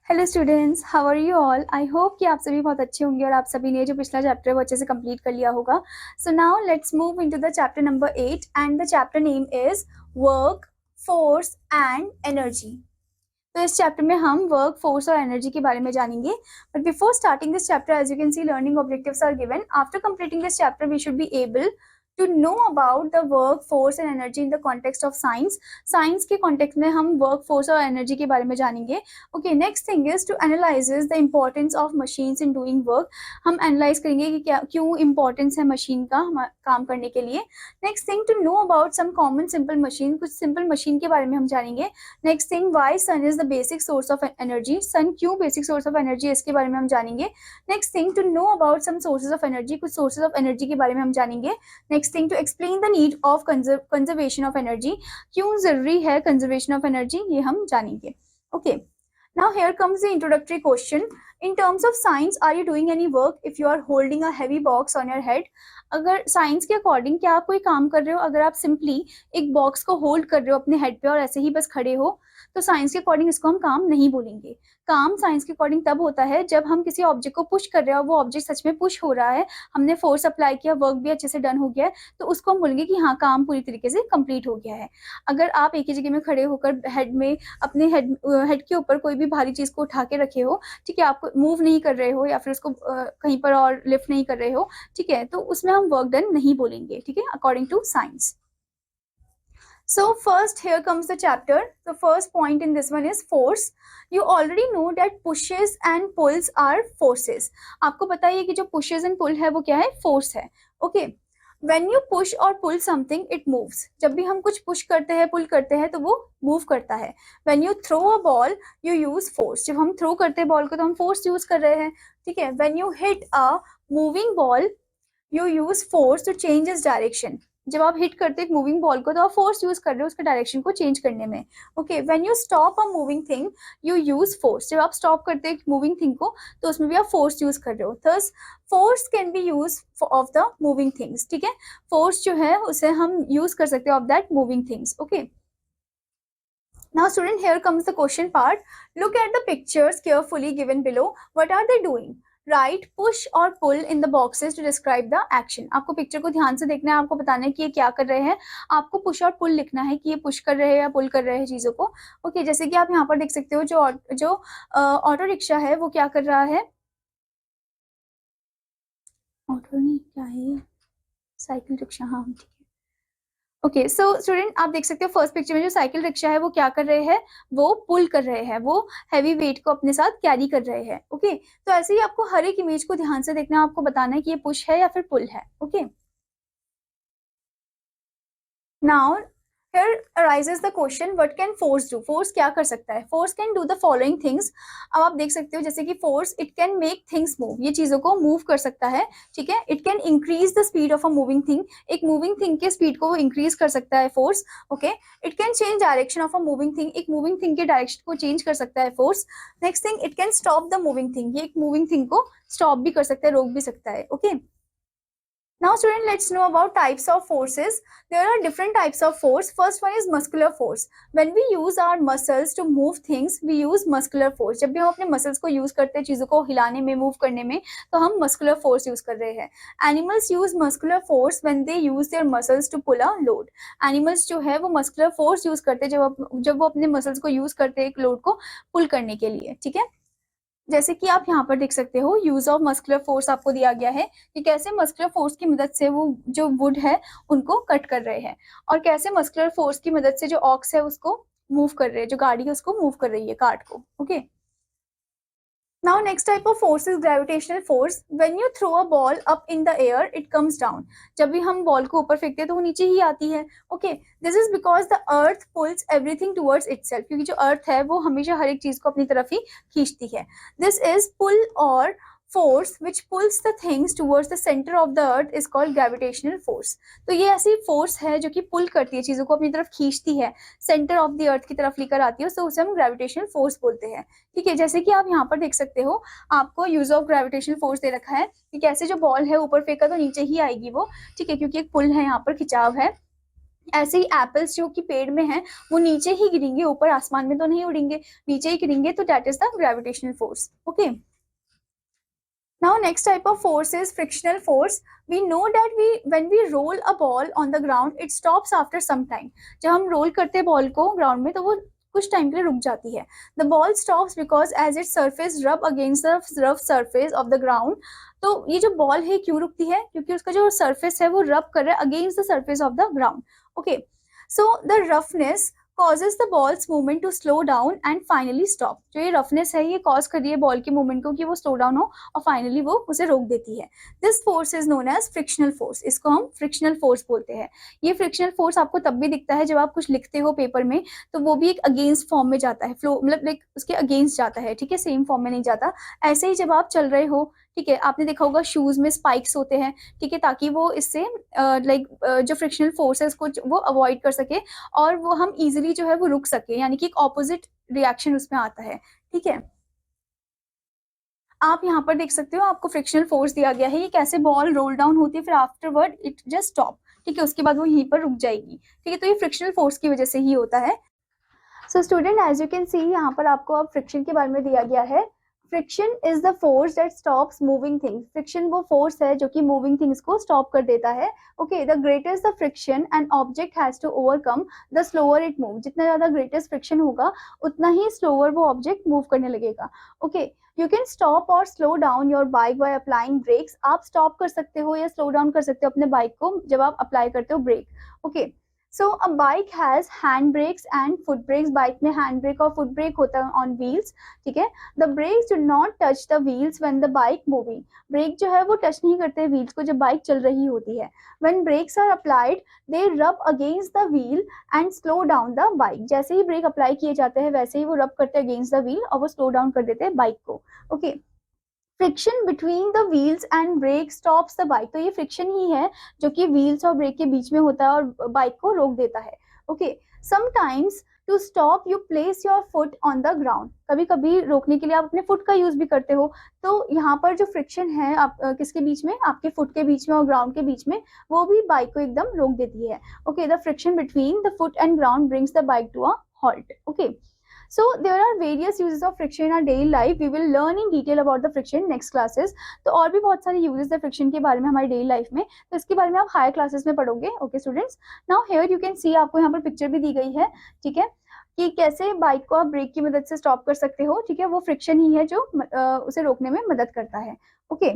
Hello students, how are you all. I hope कि आप सभी बहुत अच्छे होंगे और आप सभी ने जो पिछला चैप्टर है वो अच्छे से कंप्लीट कर लिया होगा। So now let's move into the chapter number 8 and the chapter name is work, force and energy. तो इस चैप्टर में हम वर्क, फोर्स और एनर्जी के बारे में जानेंगे। But before starting this chapter, as you can see, learning objectives are given. After completing this chapter we should be able to know about the work, force and energy in the context of science. Science के context में हम work, force और energy के बारे में जानेंगे। Okay, next thing is to analyses the importance of machines in doing work. हम analyse करेंगे कि क्या क्यों इम्पोर्टेंस है मशीन का काम करने के लिए। Next thing, to know about some common simple machine, कुछ सिंपल मशीन के बारे में हम जानेंगे। Next thing, why sun is the basic source of energy, sun क्यों बेसिक सोर्स ऑफ एनर्जी, इसके बारे में हम जानेंगे। Next thing, to know about some sources of energy, कुछ सोर्सेज ऑफ एनर्जी के बारे में हम जानेंगे। Next thing, to explain the need of conservation of energy, क्यों जरूरी है कंजर्वेशन ऑफ एनर्जी, ये हम जानेंगे। Okay, now here comes the introductory question. In terms of science, are you doing any work if you are holding a heavy box on your head? अगर science के according क्या आप कोई काम कर रहे हो, अगर आप सिंपली एक बॉक्स को होल्ड कर रहे हो अपने हेड पे और ऐसे ही बस खड़े हो, तो साइंस के अकॉर्डिंग इसको हम काम नहीं बोलेंगे। काम साइंस के अकॉर्डिंग तब होता है जब हम किसी ऑब्जेक्ट को पुश कर रहे हो, वो ऑब्जेक्ट सच में पुश हो रहा है, हमने फोर्स अप्लाई किया, वर्क भी अच्छे से डन हो गया है, तो उसको हम बोलेंगे कि हाँ, काम पूरी तरीके से कंप्लीट हो गया है। अगर आप एक ही जगह में खड़े होकर हेड में अपने हेड के ऊपर कोई भी भारी चीज को उठा के रखे हो, ठीक है, आप मूव नहीं कर रहे हो या फिर उसको कहीं पर और लिफ्ट नहीं कर रहे हो, ठीक है, तो उसमें हम वर्क डन नहीं बोलेंगे, ठीक है, according to science. So first, here comes the chapter. The first point in this one is force. You already know that pushes and pulls are forces. आपको पता है कि जो pushes and pull है वो क्या है, force है। Okay. When you push or pull something, it moves. जब भी हम कुछ push करते हैं, pull करते हैं, तो वो move करता है। When you throw a ball, you use force. जब हम throw करते हैं बॉल को तो हम force use कर रहे हैं, ठीक है। When you hit a moving ball, you use force to change its direction. जब आप हिट करते हैं एक मूविंग बॉल को तो आप फोर्स यूज कर रहे हो उसके डायरेक्शन को चेंज करने में। Okay, when you stop a moving thing, you use force. जब आप स्टॉप करते हैं एक मूविंग थिंग को तो उसमें भी आप फोर्स यूज कर रहे हो। Thus force can be use of the moving things, ठीक है। फोर्स जो है उसे हम यूज कर सकते हैं of that moving things. Okay, now student, here comes the question part. Look at the pictures carefully given below. What are they doing? Write push or pull in the boxes to describe the action. आपको picture को ध्यान से देखना है, आपको बताना है कि ये क्या कर रहे हैं। आपको पुश और पुल लिखना है कि ये पुश कर रहे हैं या पुल कर रहे हैं चीजों को। ओके, जैसे कि आप यहाँ पर देख सकते हो, जो ऑटो रिक्शा है वो क्या कर रहा है, ऑटो नहीं, क्या है, साइकिल रिक्शा, हाँ ठीक है। ओके, सो स्टूडेंट, आप देख सकते हो फर्स्ट पिक्चर में जो साइकिल रिक्शा है वो क्या कर रहे हैं, वो पुल कर रहे हैं, वो हैवी वेट को अपने साथ कैरी कर रहे हैं। ओके, तो ऐसे ही आपको हर एक इमेज को ध्यान से देखना है, आपको बताना है कि ये पुश है या फिर पुल है। Okay, now here arises the question, what can force do? force क्या कर सकता है? force can do the following things. अब आप देख सकते हो जैसे कि force, it can make things move. ये चीजों को move कर सकता है, ठीक है। it can increase the speed of a moving thing. एक moving thing के speed को increase कर सकता है force. okay, it can change direction of a moving thing. एक moving thing के direction को change कर सकता है force. next thing, it can stop the moving thing. ये एक moving thing को stop भी कर सकता है, रोक भी सकता है। okay, now student, let's know about types of forces. There are different types of force. First one is muscular force. When we use our muscles to move things, we use muscular force. जब भी हम अपने muscles को use करते हैं चीजों को हिलाने में, move करने में, तो हम muscular force use कर रहे हैं। Animals use muscular force when they use their muscles to pull a load. Animals जो है वो muscular force use करते हैं जब वो अपने muscles को use करते हैं एक load को pull करने के लिए, ठीक है। जैसे कि आप यहाँ पर देख सकते हो, यूज ऑफ मस्कुलर फोर्स आपको दिया गया है कि कैसे मस्कुलर फोर्स की मदद से वो जो वुड है उनको कट कर रहे हैं, और कैसे मस्कुलर फोर्स की मदद से जो ऑक्स है उसको मूव कर रहे हैं, जो गाड़ी है उसको मूव कर रही है, कार्ट को। Okay, now next type of force is gravitational force. When you throw a ball up in the air, it comes down. जब भी हम बॉल को ऊपर फेंकते हैं तो वो नीचे ही आती है। Okay, this is because the earth pulls everything towards itself. क्योंकि जो अर्थ है वो हमेशा हर एक चीज को अपनी तरफ ही खींचती है। This is pull or force which pulls the things towards the center of the earth is called gravitational force. तो ये ऐसी फोर्स है जो कि पुल करती है, चीजों को अपनी तरफ खींचती है, सेंटर ऑफ द अर्थ की तरफ लेकर आती है, तो उसे हम ग्रेविटेशनल फोर्स बोलते हैं। ठीक है, जैसे कि आप यहाँ पर देख सकते हो, आपको यूज ऑफ ग्रेविटेशनल फोर्स दे रखा है कि कैसे जो बॉल है ऊपर फेंका तो नीचे ही आएगी वो, ठीक है, क्योंकि एक पुल है, यहाँ पर खिंचाव है। ऐसे ही एप्पल्स जो कि पेड़ में हैं वो नीचे ही गिरेंगे, ऊपर आसमान में तो नहीं उड़ेंगे, नीचे ही गिरेंगे, तो that is the gravitational force. Okay. Now next type of force is frictional force. We know that when we roll a ball on the ground, it stops after some time. जब हम रोल करते हैं ball को ground में तो वो कुछ time के लिए रुक जाती है. The ball stops because as its surface rub against the rough surface of the ground. तो ये जो बॉल है क्यों रुकती है? क्योंकि उसका जो सरफेस है वो रब कर रहा है against the surface of the ground. Okay. So the roughness causes the ball's movement to slow down and finally stop. जो ये रफनेस है ये कॉज कर रही है बॉल के मूवमेंट को कि वो स्लो डाउन हो और फाइनली वो उसे रोक देती है. This force is known as frictional force. इसको हम फ्रिक्शनल फोर्स बोलते हैं. ये फ्रिक्शनल फोर्स आपको तब भी दिखता है जब आप कुछ लिखते हो पेपर में, तो वो भी एक अगेंस्ट फॉर्म में जाता है, फ्लो मतलब लाइक उसके अगेंस्ट जाता है. ठीक है, सेम फॉर्म में नहीं जाता. ऐसे ही जब आप चल रहे हो, ठीक है, आपने देखा होगा शूज में स्पाइक्स होते हैं, ठीक है, ताकि वो इससे लाइक जो फ्रिक्शनल फोर्स है उसको वो अवॉइड कर सके और वो हम इजीली जो है वो रुक सके, यानी कि एक ऑपोजिट रिएक्शन उसमें आता है. ठीक है, आप यहाँ पर देख सकते हो, आपको फ्रिक्शनल फोर्स दिया गया है, ये कैसे बॉल रोल डाउन होती है, फिर आफ्टरवर्ड इट जस्ट स्टॉप. ठीक है, उसके बाद वो यहीं पर रुक जाएगी. ठीक है, तो ये फ्रिक्शनल फोर्स की वजह से ही होता है. So student, as you can see यहाँ पर आपको अब फ्रिक्शन के बारे में दिया गया है. Friction is the force that stops moving things. Friction वो फोर्स है जो कि मूविंग थिंग्स को स्टॉप कर देता है. Okay, the greatest the friction an object has to overcome the slower it move. जितना ज्यादा ग्रेटेस्ट फ्रिक्शन होगा उतना ही स्लोअर वो ऑब्जेक्ट मूव करने लगेगा. ओके, यू कैन स्टॉप और slow down your bike by applying brakes. आप स्टॉप कर सकते हो या स्लो डाउन कर सकते हो अपने बाइक को जब आप अप्लाई करते हो brake. Okay, so a bike has hand brakes and foot brakes. Bike में हैंड ब्रेक और फुट ब्रेक होता है ऑन व्हील्स. ठीक है, the brakes do not touch the wheels when the bike moving. Brake जो है वो टच नहीं करते व्हील्स को जब बाइक चल रही होती है. व्हेन ब्रेक्स आर अप्लाइड दे रब against the wheel and slow down the bike. जैसे ही ब्रेक अप्लाई किए जाते हैं वैसे ही वो रब करते हैं अगेंस्ट द व्हील और वो स्लो डाउन कर देते हैं बाइक को. Okay, friction between the wheels and brake stops the bike. तो ये फ्रिक्शन ही है जो कि व्हील्स और ब्रेक के बीच में होता है और बाइक को रोक देता है. Okay, sometimes to stop you place your foot on the ground. कभी कभी रोकने के लिए आप अपने फुट का यूज भी करते हो. तो यहाँ पर जो फ्रिक्शन है आप किसके बीच में, आपके फुट के बीच में और ग्राउंड के बीच में, वो भी बाइक को एकदम रोक देती है. Okay, the friction between the foot and ground brings the bike to a halt. Okay, so there are various uses of friction in our daily life. We will learn in detail about the friction next classes. तो और भी बहुत सारे uses है friction के बारे में हमारी डेली लाइफ में, तो इसके बारे में आप हायर क्लासेस में पढ़ोगे. Okay students, now here you can सी, आपको यहाँ पर पिक्चर भी दी गई है. ठीक है, कि कैसे बाइक को आप ब्रेक की मदद से स्टॉप कर सकते हो. ठीक है, वो फ्रिक्शन ही है जो उसे रोकने में मदद करता है. ओके,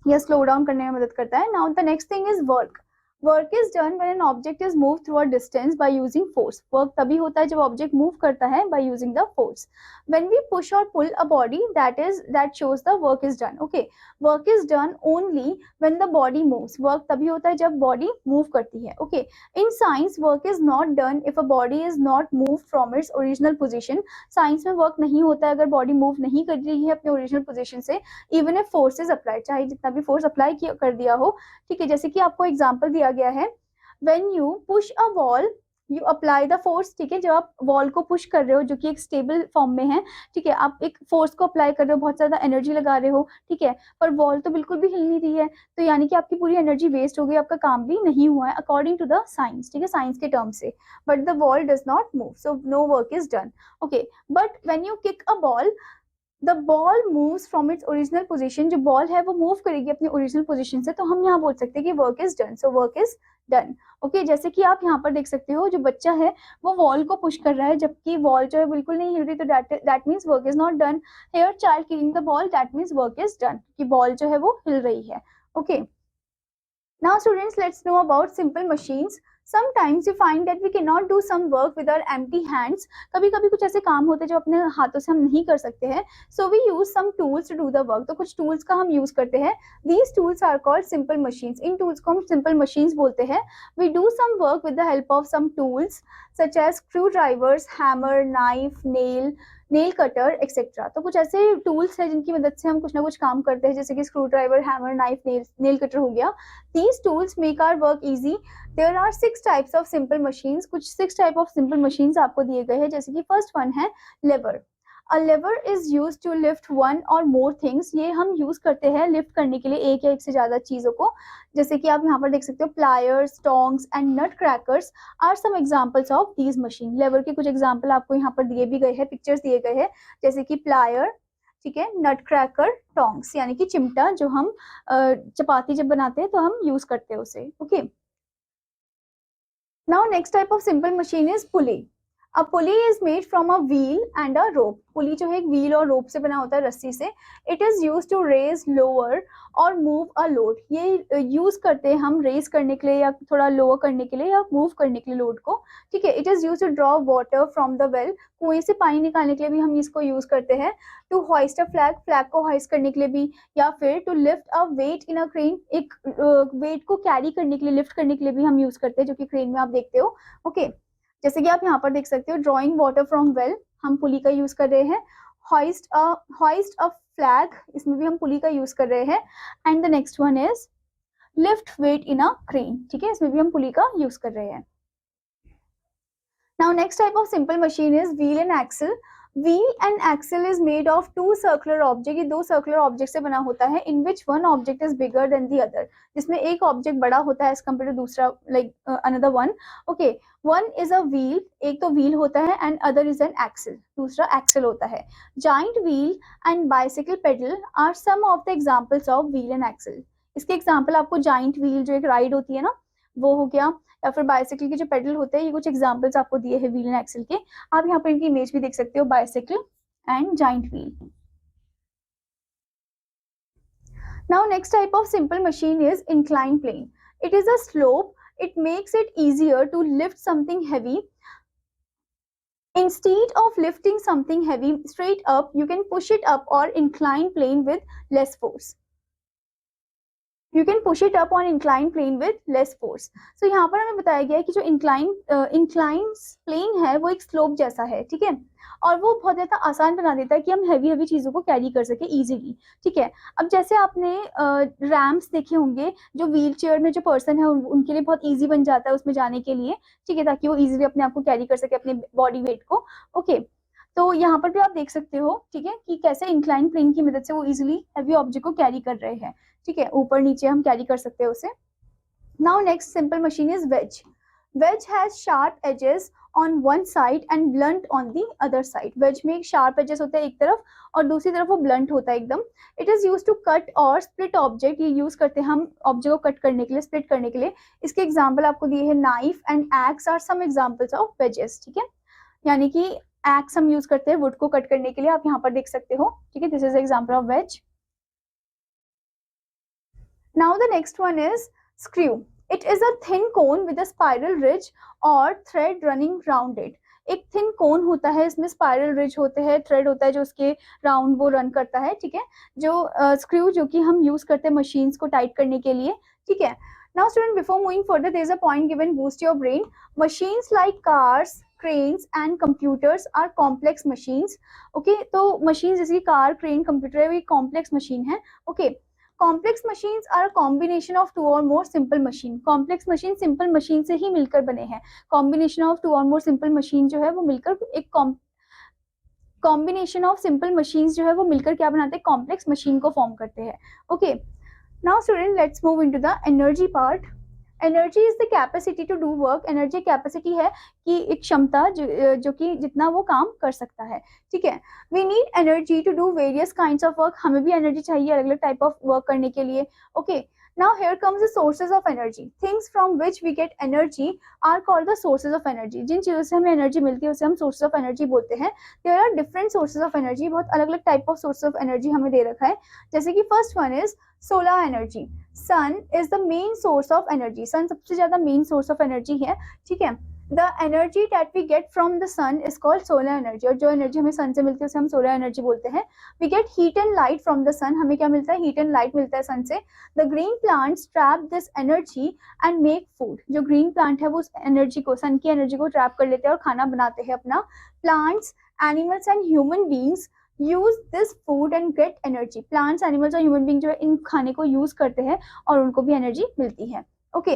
या स्लो डाउन करने में मदद करता है. Now the next thing is work. Work is done when an object is move through a distance by using force. Work तभी होता है जब ऑब्जेक्ट मूव करता है by using the force. When we push or pull a body that shows the work is done. Okay, work is done only when the body moves. Work तभी होता है जब बॉडी मूव करती है. Okay, in science work is not done if a body is not move from its original position. Science में work नहीं होता है अगर बॉडी मूव नहीं कर रही है अपने ओरिजिनल पोजिशन से, even if force is applied. चाहे जितना भी फोर्स अप्लाई कर दिया हो. ठीक है, जैसे कि आपको एग्जाम्पल दिया गया है, when you push a wall you apply the force. ठीक है, जब आप वॉल को पुश कर रहे हो जो कि एक स्टेबल फॉर्म में है, ठीक है, आप एक फोर्स को अप्लाई कर रहे हो, बहुत ज्यादा एनर्जी लगा रहे हो. ठीक है, पर वॉल तो बिल्कुल भी हिल नहीं रही है, तो यानी कि आपकी पूरी एनर्जी वेस्ट हो गई, आपका काम भी नहीं हुआ है अकॉर्डिंग टू द साइंस. ठीक है, साइंस के टर्म से. But the wall does not move, so no work is done. Okay, but when you kick a ball the ball moves from its original position. जो ball है वो move करेगी अपनी original position से, तो हम यहाँ बोल सकते हैं कि work is done. So work is done. Okay, जैसे कि आप यहाँ पर देख सकते हो, जो बच्चा है वो वॉल को पुश कर रहा है जबकि वॉल जो है बिल्कुल नहीं हिल रही, तो that means work is not done. Here child kicking the ball, that means work is done, कि बॉल जो है वो हिल रही है. Okay, now students, let's know about simple machines. Sometimes you find that we cannot do some work with our empty hands. कभी कभी कुछ ऐसे काम होते हैं जो अपने हाथों से हम नहीं कर सकते हैं. So we use some tools to do the work. तो कुछ tools का हम use करते हैं. These tools are called simple machines. In tools को हम simple machines बोलते हैं. We do some work with the help of some tools such as screwdrivers, hammer, knife, nail cutter etcetera. तो कुछ ऐसे टूल्स है जिनकी मदद से हम कुछ ना कुछ काम करते हैं, जैसे कि screw driver, hammer, knife, nail cutter हो गया. These tools make our work easy. There are 6 types of simple machines. कुछ 6 टाइप ऑफ सिंपल मशीन्स आपको दिए गए हैं, जैसे कि फर्स्ट वन है lever. A lever is use to lift one or more things, ये हम यूज करते हैं लिफ्ट करने के लिए एक या एक से ज्यादा चीजों को, जैसे कि आप यहाँ पर देख सकते हो pliers, tongs and nut crackers are some examples of these machine. Lever के कुछ एग्जांपल आपको यहाँ पर दिए भी गए हैं, पिक्चर्स दिए गए हैं, जैसे कि प्लायर, ठीक है, नट क्रैकर, टोंग्स यानी कि चिमटा, जो हम चपाती जब बनाते हैं तो हम यूज करते हैं उसे। Okay, now next type of simple machine is pulley. A pulley is made from a wheel and a rope. Pulley जो है एक व्हील और रोप से बना होता है, रस्सी से। It is use to raise, lower और मूव अ लोड। ये यूज करते हैं हम रेज करने के लिए या थोड़ा लोअर करने के लिए या मूव करने के लिए लोड को, ठीक है। It is use to draw water from the well. कुएं से पानी निकालने के लिए भी हम इसको यूज करते हैं। To hoist a flag, flag को होइस्ट करने के लिए भी, या फिर to lift a weight in a crane, एक वेट को कैरी करने के लिए, लिफ्ट करने के लिए भी हम यूज करते हैं, जो कि क्रेन में आप देखते हो। ओके, जैसे कि आप यहाँ पर देख सकते हो, ड्रॉइंग वाटर फ्रॉम वेल, हम पुली का यूज कर रहे हैं। होइस्ट अ फ्लैग, इसमें भी हम पुली का यूज कर रहे हैं। And the next one is lift weight in a crane, ठीक है, इसमें भी हम पुली का यूज कर रहे हैं। Now next type of simple machine is wheel and axle. Wheel and axle is made of two circular object, ये दो सर्कुलर ऑब्जेक्ट से बना होता है, in which one object is bigger than the other, जिसमें एक ऑब्जेक्ट बड़ा होता है एज कम्पेयर टू दूसरा, like another one. Okay, one is a wheel, एक तो व्हील होता है, and other is an axle, दूसरा एक्सल होता है। Giant wheel and bicycle pedal are some of the examples of wheel and axle. इसके example आपको जाइंट व्हील जो एक राइड होती है ना, वो हो गया, या फिर बाइसिकल के जो पेडल होते हैं, ये कुछ एग्जांपल्स आपको दिए हैं व्हील एंड एक्सल के। आप यहाँ पर इनकी इमेज भी देख सकते हो, bicycle and giant wheel. Now next type of simple machine is incline plane. It is a slope, it makes it easier to lift something heavy. Instead of lifting something heavy straight up, you can push it up or incline plane with less force. You can push it up on inclined plane with less force. So यहाँ पर हमें बताया गया है कि जो incline plane है वो एक स्लोप जैसा है, ठीक है, और वो बहुत ज़्यादा आसान बना देता है कि हम हैवी चीज़ों को कैरी कर सके इजीली, ठीक है। अब जैसे आपने रैम्प्स देखे होंगे, जो व्हील चेयर में जो पर्सन है उनके लिए बहुत ईजी बन जाता है उसमें जाने के लिए, ठीक है, ताकि वो इजीली अपने आप को कैरी कर सके, अपने बॉडी वेट को। ओके, तो यहाँ पर भी आप देख सकते हो, ठीक है, कि कैसे इंक्लाइन प्लेन की मदद से वो इजीली हैवी ऑब्जेक्ट को कैरी कर रहे हैं, ठीक है, ऊपर नीचे हम कैरी कर सकते हैं उसे। Now next simple machine is wedge. Wedge has sharp edges on one side and blunt on the other side. Wedge में शार्प एजेस होते हैं एक तरफ और दूसरी तरफ वो ब्लंट होता है एकदम। It is use to cut और स्प्लिट ऑब्जेक्ट, ये यूज करते हैं हम ऑब्जेक्ट को कट करने के लिए, स्प्लिट करने के लिए। इसके एग्जाम्पल आपको दिए हैं, knife and axe are some examples of wedges, ठीक है, यानी कि एक्स हम यूज करते हैं वुड को कट करने के लिए, आप यहाँ पर देख सकते हो, ठीक है, this is example of ways. Now the next one is screw. It is a thin cone with a spiral ridge or thread running round it. एक थिन कोन होता है, इसमें स्पाइरल रिज होते हैं, थ्रेड होता है जो उसके राउंड वो रन करता है, ठीक है, जो स्क्रू जो कि हम यूज करते हैं मशीन्स को टाइट करने के लिए, ठीक है। Now student, before moving further, there is a point given, boost your brain. Machines like cars, cranes and computers are complex machines. Okay, तो machines जैसे कार, क्रेन, कंप्यूटर है, वो कॉम्प्लेक्स मशीन है। Okay, complex machines are combination of two or more simple machine. Complex machine simple machine से ही मिलकर बने हैं। Combination of two or more simple machine जो है वो मिलकर एक कॉम्बिनेशन ऑफ सिंपल मशीन्स जो है वो मिलकर क्या बनाते हैं, कॉम्प्लेक्स मशीन को फॉर्म करते हैं। Okay, now student, let's move into the energy part. Energy is the capacity to do work. Energy capacity है कि एक क्षमता जो कि जितना वो काम कर सकता है, ठीक है। We need energy to do various kinds of work. हमें भी एनर्जी चाहिए अलग अलग टाइप ऑफ वर्क करने के लिए। Okay, now here comes the sources of energy. Things from which we get energy are called the sources of energy. जिन चीजों से हमें एनर्जी मिलती है उसे हम सोर्सेज ऑफ एनर्जी बोलते हैं। There are different sources of energy, बहुत अलग अलग type of sources of energy हमें दे रखा है। जैसे कि first one is solar energy. Sun is the main source of energy. Sun सबसे ज्यादा मेन सोर्स ऑफ एनर्जी है, ठीक है। The energy that we get from the sun is called solar energy. और जो एनर्जी हमें सन से मिलती है उसे हम सोलर एनर्जी बोलते हैं। We get heat and light from the sun. हमें क्या मिलता है, हीट एंड लाइट मिलता है सन से। The green plants trap this energy and make food. जो ग्रीन प्लांट है वो उस एनर्जी को, सन की एनर्जी को ट्रैप कर लेते हैं और खाना बनाते हैं अपना। Plants, animals and human beings use this food and get energy. Plants, animals और ह्यूमन बींग जो है इन खाने को यूज करते हैं और उनको भी एनर्जी मिलती है। Okay,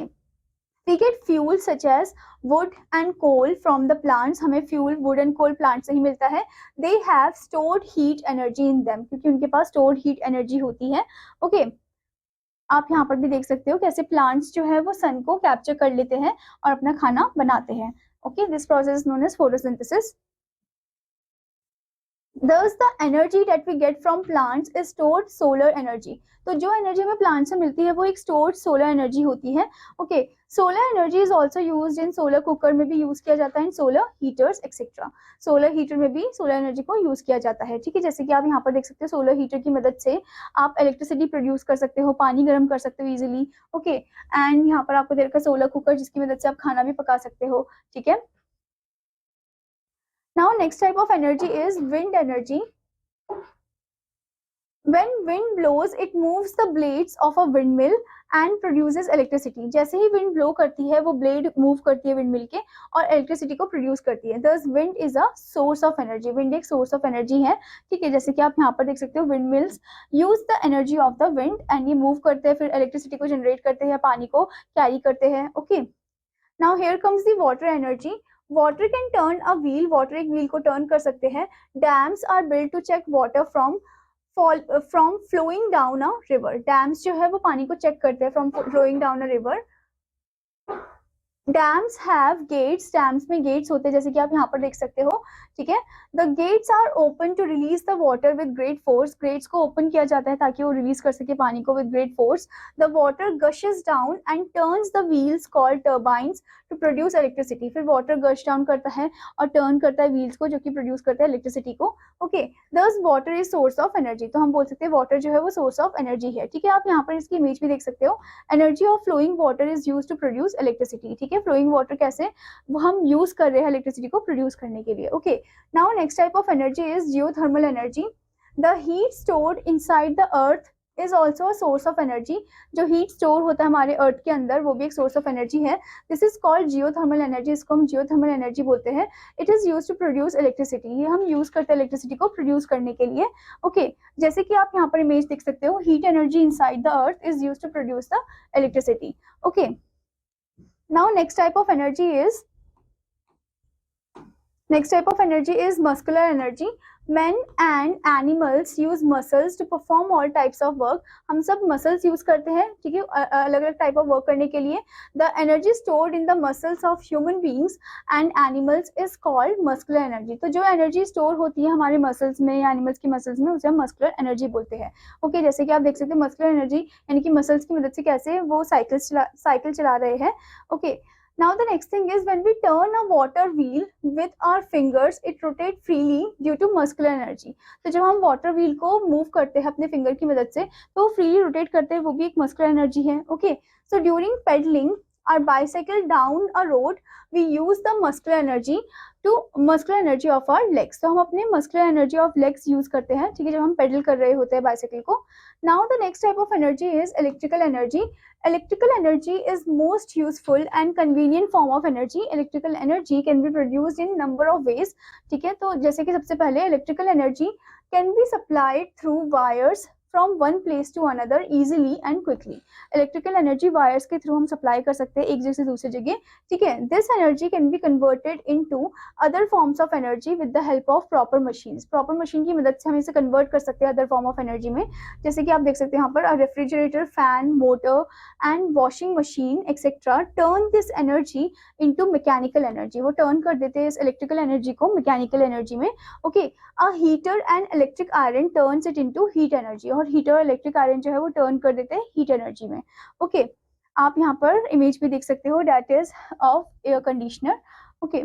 We get fuel such as wood and coal from the plants. हमें fuel wood and coal plant से ही मिलता है. They have stored heat energy in them, क्योंकि उनके पास stored heat energy होती है. Okay. आप यहाँ पर भी देख सकते हो कैसे प्लांट्स जो है वो सन को कैप्चर कर लेते हैं और अपना खाना बनाते हैं. Okay, this process is known as photosynthesis. Thus the energy that we get from plants is stored solar energy. तो जो एनर्जी हमें प्लांट से मिलती है वो एक स्टोर्ड सोलर एनर्जी होती है. Okay, solar energy is also used in solar cooker में भी यूज किया जाता है, in solar heaters etcetera. Solar heater में भी सोलर एनर्जी को यूज किया जाता है. ठीक है, जैसे कि आप यहाँ पर देख सकते हो सोलर हीटर की मदद से आप इलेक्ट्रिसिटी प्रोड्यूस कर सकते हो, पानी गर्म कर सकते हो इजिली. ओके, एंड यहाँ पर आपको दे रखा सोलर कुकर जिसकी मदद से आप खाना भी पका सकते हो. ठीक है. Now next type of energy is wind energy. When wind blows, it moves the blades of a windmill and produces electricity. जैसे ही wind blow करती है वो blade move करती है windmill के और electricity को produce करती है. Thus wind is a source of energy. Wind एक source of energy है. ठीक है, जैसे कि आप यहाँ पर देख सकते हो windmills use the energy of the wind and ये move करते हैं, फिर electricity को generate करते हैं, पानी को carry करते हैं. Okay. Now here comes the water energy. Water can turn a wheel. Water एक wheel को turn कर सकते हैं. Dams are built to check water from flowing down a river. Dams जो है वो पानी को check करते हैं from flowing down a river. Dams have gates. Dams में gates होते हैं जैसे कि आप यहाँ पर देख सकते हो. ठीक है, the gates are open to release the water with great force. Gates को open किया जाता है ताकि वो release कर सके पानी को with great force. The water gushes down and turns the wheels called turbines to produce electricity. फिर water gush down करता है और turn करता है wheels को जो कि produce करता है electricity को. Okay, thus water is source of energy. तो हम बोल सकते हैं water जो है वो source of energy है. ठीक है, आप यहाँ पर इसकी image भी देख सकते हो. Energy of flowing water is used to produce electricity. ठीक है, फ्लोइंग वाटर कैसे वो हम यूज कर रहे हैं इलेक्ट्रिसिटी को प्रोड्यूस करने के लिए. Okay, now next type of energy is geothermal energy. The heat stored inside the earth is also a source of energy. जो हीट स्टोर होता है हमारे अर्थ के अंदर वो भी एक सोर्स ऑफ एनर्जी है. This is called geothermal energy. इसको हम जियोथर्मल एनर्जी बोलते हैं. It is use to produce electricity. ये हम यूज करते हैं इलेक्ट्रिसिटी को प्रोड्यूस करने के लिए. ओके, जैसे कि आप यहाँ पर इमेज देख सकते हो, heat energy inside the earth is use to produce the electricity. Okay, now next type of energy is muscular energy. Men and animals use muscles to perform all types of work. हम सब muscles use करते हैं. ठीक है, अलग अलग type of work करने के लिए. The energy stored in the muscles of human beings and animals is called muscular energy. तो जो energy store होती है हमारे muscles में या animals की muscles में उसे हम muscular energy बोलते हैं. Okay, जैसे कि आप देख सकते हैं muscular energy यानी कि muscles की मदद से कैसे वो साइकिल चला रहे हैं. Okay. Now the next thing is when we turn a water wheel with our fingers, it rotates freely due to muscular energy. तो जब हम water wheel को move करते हैं अपने finger की मदद से तो वो freely rotate करते हैं, वो भी एक muscular energy है. Okay, so during pedaling our bicycle down a road, we use the muscular energy of our legs. तो हम अपने muscular energy of legs use करते हैं. ठीक है, जब हम pedal कर रहे होते हैं bicycle को. Now the next type of energy is electrical energy. Electrical energy is most useful and convenient form of energy. Electrical energy can be produced in number of ways. ठीक है, तो जैसे कि सबसे पहले electrical energy can be supplied through wires from one place to another easily and quickly. Electrical energy wires के through हम supply कर सकते हैं एक जगह से दूसरी जगह. ठीक है, this energy can be converted into other forms of energy with the help of proper machines. Proper machine की मदद से हम इसे convert कर सकते हैं other form of energy में. जैसे कि आप देख सकते हैं यहाँ पर refrigerator, fan, motor and washing machine etc. turn this energy into mechanical energy. वो turn कर देते हैं इस electrical energy को mechanical energy में. Okay, a heater and electric iron turns it into heat energy. और हीटर और इलेक्ट्रिक आयरन जो है वो टर्न कर देते हैं हीट एनर्जी में. ओके, आप यहाँ पर इमेज भी देख सकते हो, that is of air conditioner. Okay,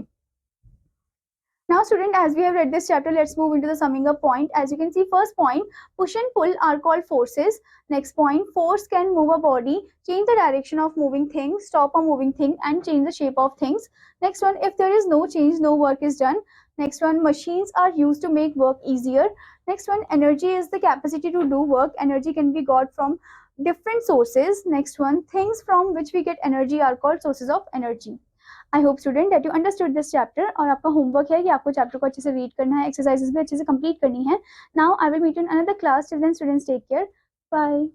now student, as we have read this chapter, let's move into the summing up point. As you can see, first point, push and pull are called forces. Next point, force can move a body, change the direction of moving things, stop a moving thing and change the shape of things. Next one, if there is no change, no work is done. Next one, machines are used to make work easier. Next one, energy is the capacity to do work. Energy can be got from different sources. Next one, things from which we get energy are called sources of energy. I hope student that you understood this chapter. और आपका homework है कि आपको chapter को अच्छे से read करना है, exercises भी अच्छे से complete करनी है. Now I will meet you in another class. Till then students, take care. Bye.